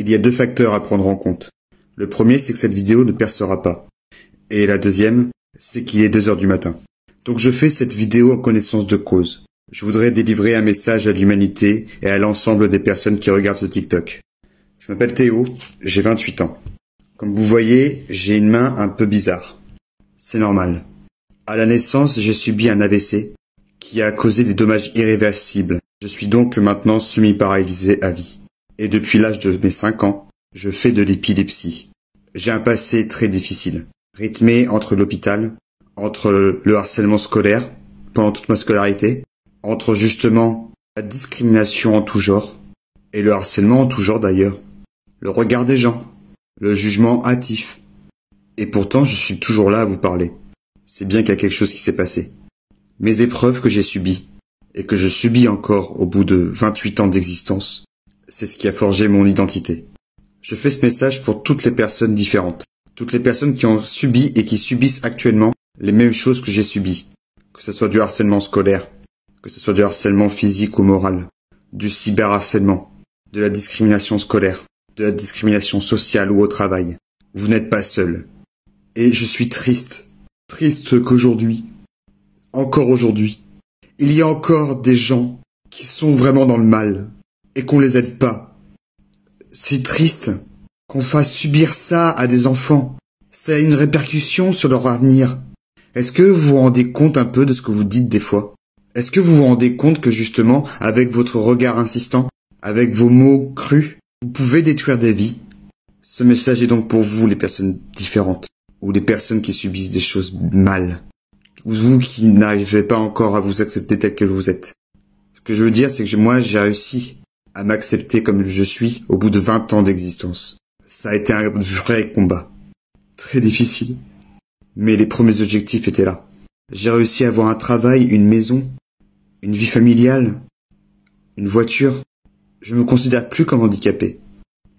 Il y a deux facteurs à prendre en compte. Le premier, c'est que cette vidéo ne percera pas. Et la deuxième, c'est qu'il est 2 heures du matin. Donc je fais cette vidéo en connaissance de cause. Je voudrais délivrer un message à l'humanité et à l'ensemble des personnes qui regardent ce TikTok. Je m'appelle Théo, j'ai 28 ans. Comme vous voyez, j'ai une main un peu bizarre. C'est normal. À la naissance, j'ai subi un AVC qui a causé des dommages irréversibles. Je suis donc maintenant semi-paralysé à vie. Et depuis l'âge de mes 5 ans, je fais de l'épilepsie. J'ai un passé très difficile, rythmé entre l'hôpital, entre le harcèlement scolaire pendant toute ma scolarité, entre justement la discrimination en tout genre, et le harcèlement en tout genre d'ailleurs, le regard des gens, le jugement hâtif. Et pourtant, je suis toujours là à vous parler. C'est bien qu'il y a quelque chose qui s'est passé. Mes épreuves que j'ai subies, et que je subis encore au bout de 28 ans d'existence, c'est ce qui a forgé mon identité. Je fais ce message pour toutes les personnes différentes, toutes les personnes qui ont subi et qui subissent actuellement les mêmes choses que j'ai subies, que ce soit du harcèlement scolaire, que ce soit du harcèlement physique ou moral, du cyberharcèlement, de la discrimination scolaire, de la discrimination sociale ou au travail. Vous n'êtes pas seul. Et je suis triste qu'aujourd'hui, encore aujourd'hui, il y a encore des gens qui sont vraiment dans le mal et qu'on les aide pas. C'est triste qu'on fasse subir ça à des enfants. Ça a une répercussion sur leur avenir. Est-ce que vous vous rendez compte un peu de ce que vous dites des fois? Est-ce que vous vous rendez compte que justement, avec votre regard insistant, avec vos mots crus, vous pouvez détruire des vies? Ce message est donc pour vous, les personnes différentes, ou les personnes qui subissent des choses mal, ou vous qui n'arrivez pas encore à vous accepter tel que vous êtes. Ce que je veux dire, c'est que moi, j'ai réussi à m'accepter comme je suis au bout de 20 ans d'existence. Ça a été un vrai combat. Très difficile. Mais les premiers objectifs étaient là. J'ai réussi à avoir un travail, une maison, une vie familiale, une voiture. Je me considère plus comme handicapé.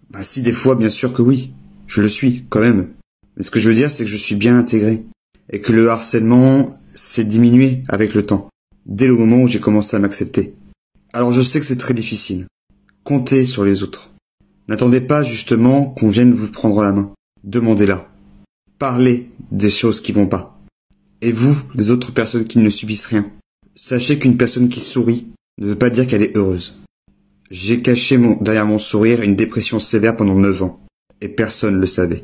Bah si, des fois, bien sûr que oui. Je le suis, quand même. Mais ce que je veux dire, c'est que je suis bien intégré. Et que le harcèlement s'est diminué avec le temps. Dès le moment où j'ai commencé à m'accepter. Alors je sais que c'est très difficile. Comptez sur les autres. N'attendez pas justement qu'on vienne vous prendre la main. Demandez-la. Parlez des choses qui vont pas. Et vous, les autres personnes qui ne subissent rien, sachez qu'une personne qui sourit ne veut pas dire qu'elle est heureuse. J'ai caché derrière mon sourire une dépression sévère pendant 9 ans. Et personne ne le savait.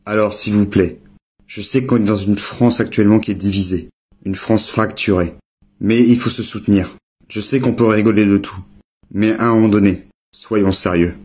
Alors s'il vous plaît, je sais qu'on est dans une France actuellement qui est divisée. Une France fracturée. Mais il faut se soutenir. Je sais qu'on peut rigoler de tout. Mais à un moment donné, soyons sérieux.